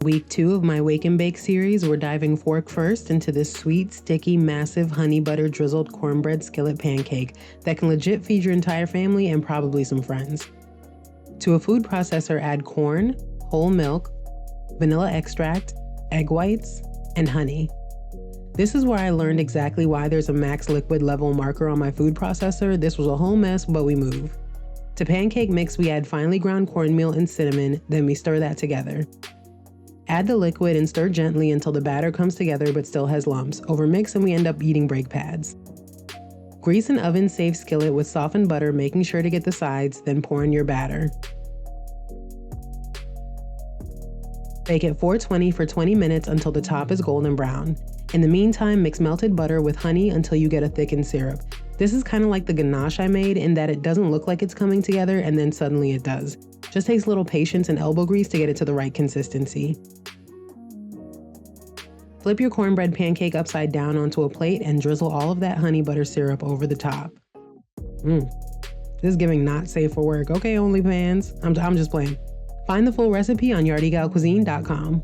Week 2 of my Wake and Bake series, we're diving fork first into this sweet, sticky, massive honey butter drizzled cornbread skillet pancake that can legit feed your entire family and probably some friends. To a food processor, add corn, whole milk, vanilla extract, egg whites, and honey. This is where I learned exactly why there's a max liquid level marker on my food processor. This was a whole mess, but we move. To pancake mix, we add finely ground cornmeal and cinnamon, then we stir that together. Add the liquid and stir gently until the batter comes together but still has lumps. Overmix and we end up eating break pads. Grease an oven-safe skillet with softened butter, making sure to get the sides, then pour in your batter. Bake at 420 for 20 minutes until the top is golden brown. In the meantime, mix melted butter with honey until you get a thickened syrup. This is kind of like the ganache I made in that it doesn't look like it's coming together and then suddenly it does. Just takes a little patience and elbow grease to get it to the right consistency. Flip your cornbread pancake upside down onto a plate and drizzle all of that honey butter syrup over the top. This is giving not safe for work. Okay, OnlyFans. I'm just playing. Find the full recipe on yardigalcuisine.com.